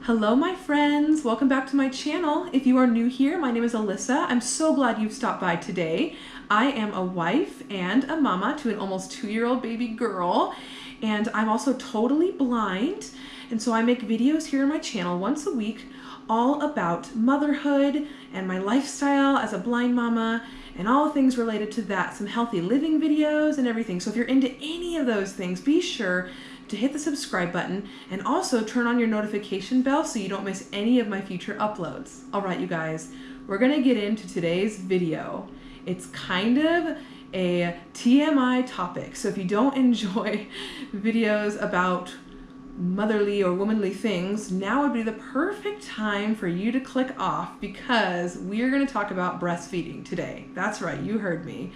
Hello my friends, welcome back to my channel. If you are new here, my name is Alyssa. I'm so glad you've stopped by today. I am a wife and a mama to an almost 2-year-old baby girl, and I'm also totally blind. And so I make videos here on my channel once a week all about motherhood and my lifestyle as a blind mama and all things related to that, some healthy living videos and everything. So if you're into any of those things, be sure to hit the subscribe button and also turn on your notification bell so you don't miss any of my future uploads. All right, you guys, we're gonna get into today's video. It's kind of a TMI topic, so if you don't enjoy videos about motherly or womanly things, now would be the perfect time for you to click off, because we're going to talk about breastfeeding today. That's right, you heard me.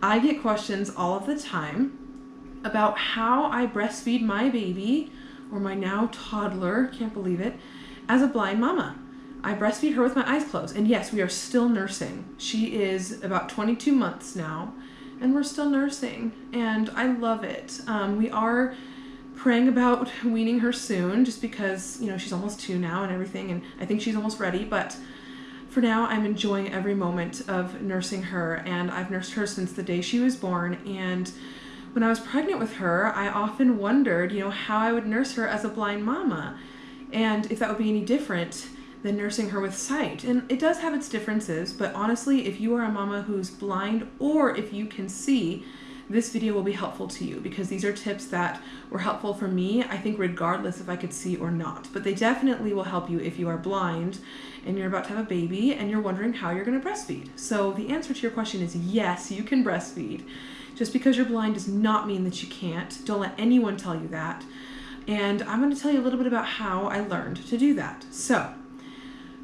I get questions all of the time about how I breastfeed my baby, or my now toddler, can't believe it, as a blind mama. I breastfeed her with my eyes closed, and yes, we are still nursing. She is about 22 months now, and we're still nursing, and I love it. We are praying about weaning her soon, just because, you know, she's almost 2 now and everything, and I think she's almost ready, but for now I'm enjoying every moment of nursing her, and I've nursed her since the day she was born. And when I was pregnant with her, I often wondered, you know, how I would nurse her as a blind mama, and if that would be any different than nursing her with sight. And it does have its differences, but honestly, if you are a mama who's blind, or if you can see, this video will be helpful to you, because these are tips that were helpful for me, I think, regardless if I could see or not. But they definitely will help you if you are blind and you're about to have a baby and you're wondering how you're going to breastfeed. So the answer to your question is yes, you can breastfeed. Just because you're blind does not mean that you can't. Don't let anyone tell you that. And I'm going to tell you a little bit about how I learned to do that. So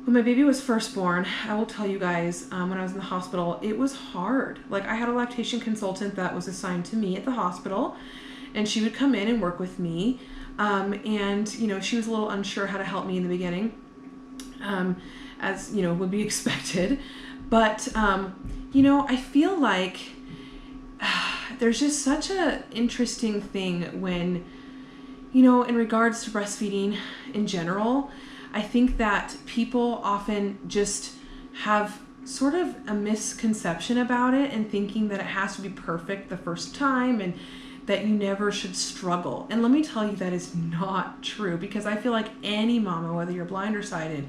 when my baby was first born, I will tell you guys, when I was in the hospital, it was hard. Like, I had a lactation consultant that was assigned to me at the hospital, and she would come in and work with me. And, you know, she was a little unsure how to help me in the beginning, as, you know, would be expected. But, you know, I feel like there's just such an interesting thing when, you know, in regards to breastfeeding in general, I think that people often just have sort of a misconception about it, and thinking that it has to be perfect the first time and that you never should struggle. And let me tell you, that is not true, because I feel like any mama, whether you're blind or sighted,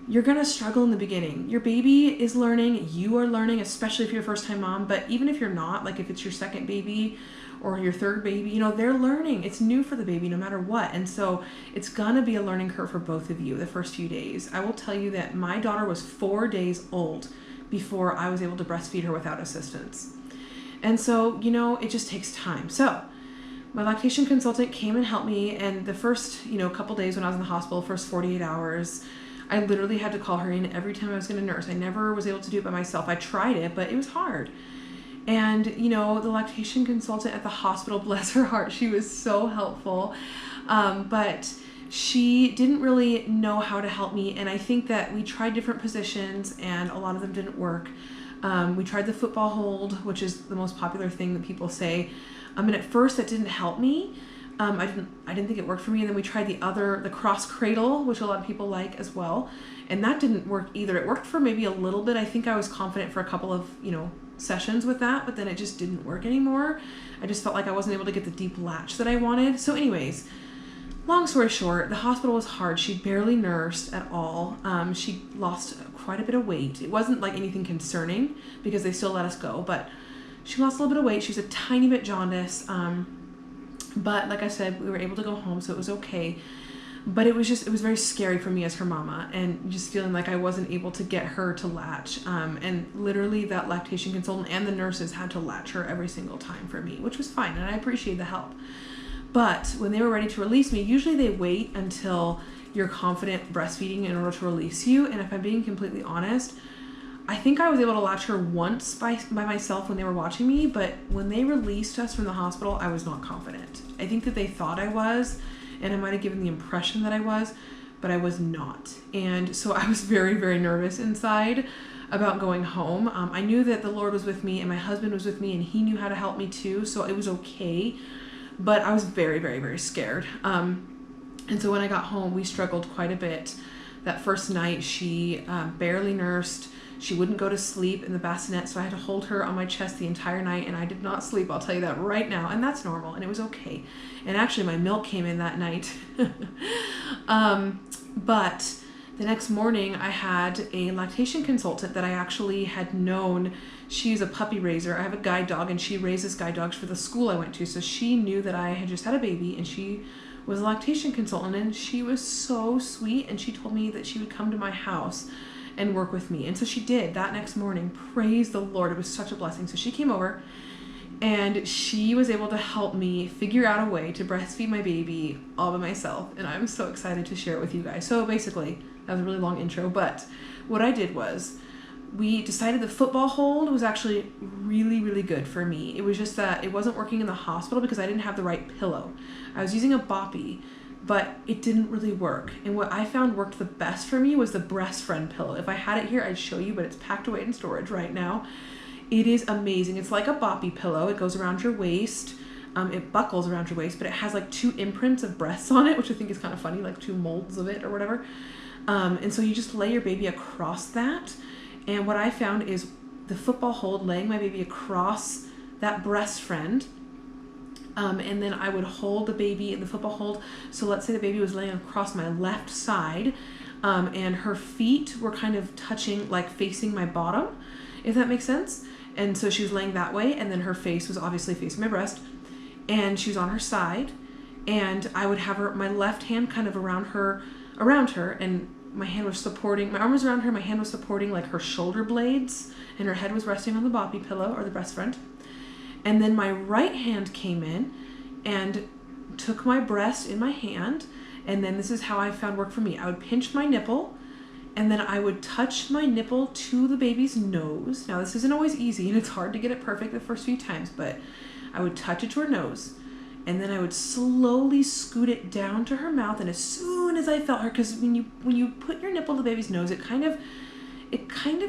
you're gonna struggle in the beginning. Your baby is learning, you are learning, especially if you're a first-time mom, but even if you're not, like if it's your second baby or your third baby, you know, they're learning. It's new for the baby no matter what. And so it's gonna be a learning curve for both of you the first few days. I will tell you that my daughter was 4 days old before I was able to breastfeed her without assistance. And so, you know, it just takes time. So my lactation consultant came and helped me, and the first, you know, couple days when I was in the hospital, first 48 hours, I literally had to call her in every time I was gonna nurse. I never was able to do it by myself. I tried it, but it was hard. And, you know, the lactation consultant at the hospital, bless her heart, she was so helpful. But she didn't really know how to help me. And I think that we tried different positions and a lot of them didn't work. We tried the football hold, which is the most popular thing that people say. And at first that didn't help me. I didn't think it worked for me. And then we tried the cross cradle, which a lot of people like as well. And that didn't work either. It worked for maybe a little bit. I think I was confident for a couple of, you know, sessions with that, but then it just didn't work anymore. I just felt like I wasn't able to get the deep latch that I wanted. So anyways, long story short, the hospital was hard. She barely nursed at all. She lost quite a bit of weight. It wasn't like anything concerning, because they still let us go, but she lost a little bit of weight. She was a tiny bit jaundiced. But like I said, we were able to go home, so it was okay. But it was very scary for me as her mama, and just feeling like I wasn't able to get her to latch. And literally that lactation consultant and the nurses had to latch her every single time for me, which was fine, and I appreciate the help. But when they were ready to release me, usually they wait until you're confident breastfeeding in order to release you. And if I'm being completely honest, I think I was able to latch her once by myself when they were watching me, but when they released us from the hospital, I was not confident. I think that they thought I was, and I might have given the impression that I was, but I was not. And so I was very, very nervous inside about going home. I knew that the Lord was with me and my husband was with me, and he knew how to help me too, so it was okay. But I was very, very, very scared. And so when I got home, we struggled quite a bit. That first night, she barely nursed. She wouldn't go to sleep in the bassinet, so I had to hold her on my chest the entire night, and I did not sleep, I'll tell you that right now, and that's normal, and it was okay. And actually, my milk came in that night. But the next morning, I had a lactation consultant that I actually had known. She's a puppy raiser. I have a guide dog, and she raises guide dogs for the school I went to, so she knew that I had just had a baby, and she was a lactation consultant, and she was so sweet, and she told me that she would come to my house and work with me. And so she did that next morning. Praise the Lord. It was such a blessing. So she came over and she was able to help me figure out a way to breastfeed my baby all by myself. And I'm so excited to share it with you guys. So basically, that was a really long intro, but what I did was we decided the football hold was actually really, really good for me. It was just that it wasn't working in the hospital because I didn't have the right pillow. I was using a boppy, but it didn't really work. And what I found worked the best for me was the Breast Friend pillow. If I had it here, I'd show you, but it's packed away in storage right now. It is amazing. It's like a boppy pillow. It goes around your waist. It buckles around your waist, but it has like 2 imprints of breasts on it, which I think is kind of funny, like 2 molds of it or whatever. And so you just lay your baby across that. And what I found is the football hold, laying my baby across that Breast Friend, and then I would hold the baby in the football hold. So let's say the baby was laying across my left side, and her feet were kind of touching, like facing my bottom, if that makes sense. And so she was laying that way, and then her face was obviously facing my breast, and she was on her side, and I would have her, my left hand kind of around her, and my hand was supporting, my arm was around her, my hand was supporting like her shoulder blades, and her head was resting on the boppy pillow or the Breast Friend. And then my right hand came in and took my breast in my hand. And then this is how I found worked for me. I would pinch my nipple, and then I would touch my nipple to the baby's nose. Now, this isn't always easy, and it's hard to get it perfect the first few times, but I would touch it to her nose, and then I would slowly scoot it down to her mouth. And as soon as I felt her, because when you put your nipple to the baby's nose, it kind of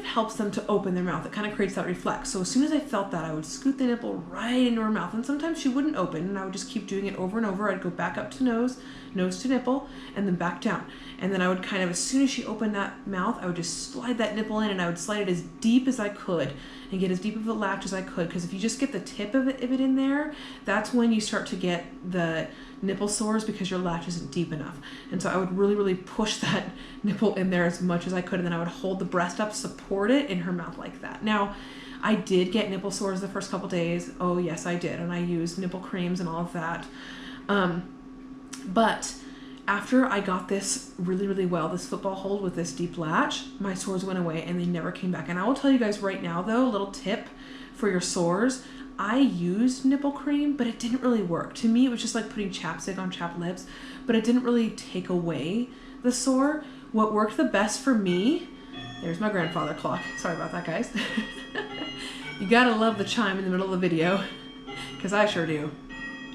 helps them to open their mouth. It kind of creates that reflex. So as soon as I felt that, I would scoot the nipple right into her mouth. And sometimes she wouldn't open, and I would just keep doing it over and over. I'd go back up to nose to nipple, and then back down. And then I would kind of, as soon as she opened that mouth, I would just slide that nipple in, and I would slide it as deep as I could and get as deep of a latch as I could. Because if you just get the tip of it in there, that's when you start to get the nipple sores, because your latch isn't deep enough. And so I would really, really push that nipple in there as much as I could, and then I would hold the breast up, support it in her mouth like that. Now, I did get nipple sores the first couple days. Oh yes, I did. And I used nipple creams and all of that. But after I got this really, really well, this football hold with this deep latch, my sores went away and they never came back. And I will tell you guys right now though, a little tip for your sores. I used nipple cream, but it didn't really work. To me, it was just like putting chapstick on chapped lips, but it didn't really take away the sore. What worked the best for me, there's my grandfather clock. Sorry about that, guys. You gotta love the chime in the middle of the video, because I sure do.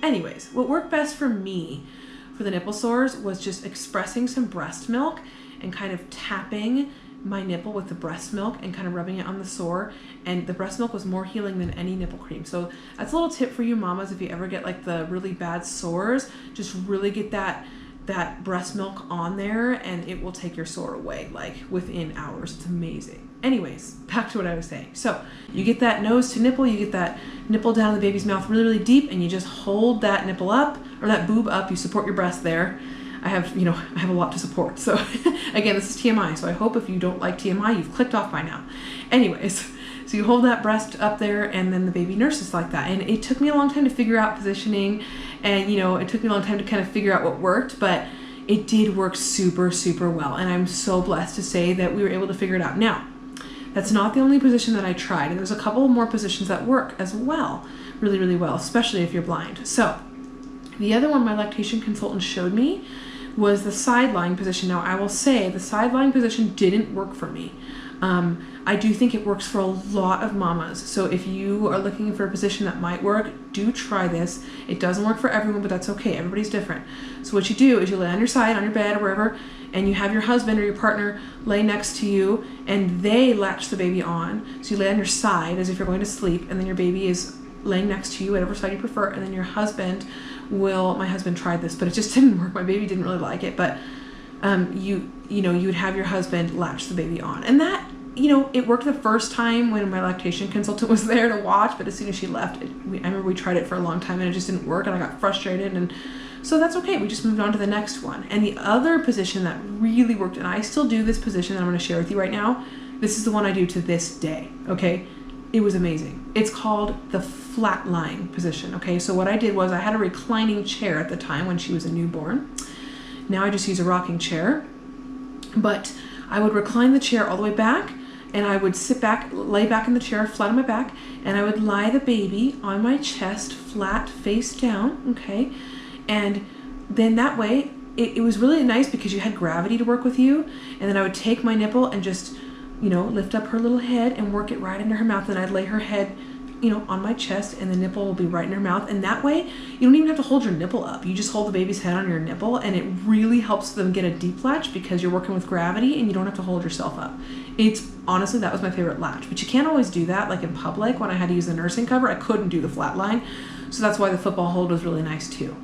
Anyways, what worked best for me for the nipple sores was just expressing some breast milk and kind of tapping my nipple with the breast milk and kind of rubbing it on the sore. And the breast milk was more healing than any nipple cream. So that's a little tip for you mamas. If you ever get like the really bad sores, just really get that breast milk on there, and it will take your sore away like within hours. It's amazing. Anyways, back to what I was saying. So you get that nose to nipple, you get that nipple down in the baby's mouth really, really deep, and you just hold that nipple up, or that boob up. You support your breast there. I have a lot to support. So again, this is TMI. So I hope if you don't like TMI, you've clicked off by now. Anyways, so you hold that breast up there, and then the baby nurses like that. And it took me a long time to figure out positioning, and it took me a long time to kind of figure out what worked, but it did work super, super well. And I'm so blessed to say that we were able to figure it out. Now, that's not the only position that I tried. And there's a couple more positions that work as well, really, really well, especially if you're blind. So the other one my lactation consultant showed me was the sideline position. Now, I will say the sideline position didn't work for me. I do think it works for a lot of mamas. So if you are looking for a position that might work, do try this. It doesn't work for everyone, but that's okay. Everybody's different. So what you do is you lay on your side, on your bed or wherever, and you have your husband or your partner lay next to you, and they latch the baby on. So you lay on your side as if you're going to sleep, and then your baby is laying next to you, whatever side you prefer, and then your husband my husband tried this, but it just didn't work. My baby didn't really like it, but you would have your husband latch the baby on, and that, it worked the first time when my lactation consultant was there to watch, but as soon as she left, I remember we tried it for a long time and it just didn't work, and I got frustrated, and so that's okay. We just moved on to the next one. And the other position that really worked, and I still do this position that I'm going to share with you right now, this is the one I do to this day, okay? It was amazing. It's called the flat lying position, okay? So what I did was I had a reclining chair at the time when she was a newborn. Now I just use a rocking chair, but I would recline the chair all the way back, and I would sit back, lay back in the chair, flat on my back, and I would lie the baby on my chest, flat, face down, okay? And then that way, it was really nice because you had gravity to work with you, and then I would take my nipple and just, lift up her little head and work it right into her mouth, and I'd lay her head, on my chest, and the nipple will be right in her mouth, and that way, you don't even have to hold your nipple up. You just hold the baby's head on your nipple, and it really helps them get a deep latch because you're working with gravity, and you don't have to hold yourself up. Honestly, that was my favorite latch, but you can't always do that, like in public. When I had to use the nursing cover, I couldn't do the flat line, so that's why the football hold was really nice too.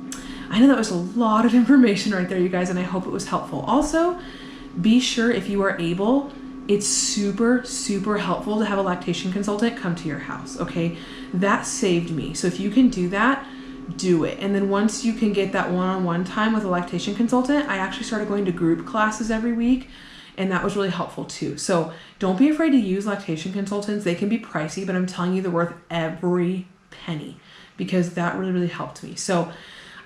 I know that was a lot of information right there, you guys, and I hope it was helpful. Also, be sure, if you are able, it's super, super helpful to have a lactation consultant come to your house, okay? That saved me. So if you can do that, do it. And then once you can get that one-on-one time with a lactation consultant, I actually started going to group classes every week, and that was really helpful too. So don't be afraid to use lactation consultants. They can be pricey, but I'm telling you, they're worth every penny because that really, really helped me. So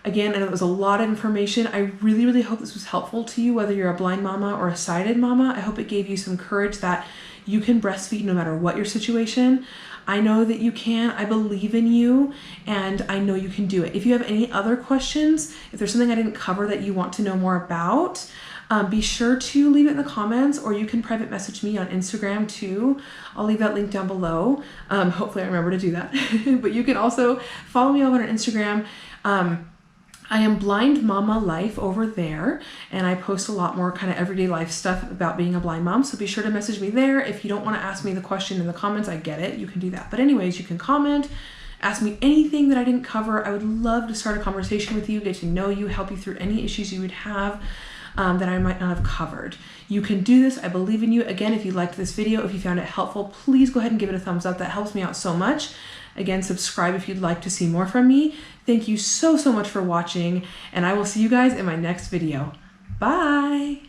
again, and it was a lot of information. I really, really hope this was helpful to you, whether you're a blind mama or a sighted mama. I hope it gave you some courage that you can breastfeed no matter what your situation. I know that you can. I believe in you, and I know you can do it. If you have any other questions, if there's something I didn't cover that you want to know more about, be sure to leave it in the comments, or you can private message me on Instagram too. I'll leave that link down below. Hopefully I remember to do that. But you can also follow me over on Instagram. I am Blind Mama Life over there, and I post a lot more kind of everyday life stuff about being a blind mom, so be sure to message me there. If you don't want to ask me the question in the comments, I get it, you can do that. But anyways, you can comment, ask me anything that I didn't cover. I would love to start a conversation with you, get to know you, help you through any issues you would have that I might not have covered. You can do this. I believe in you. Again, if you liked this video, if you found it helpful, please go ahead and give it a thumbs up. That helps me out so much. Again, subscribe if you'd like to see more from me. Thank you so, so much for watching, and I will see you guys in my next video. Bye!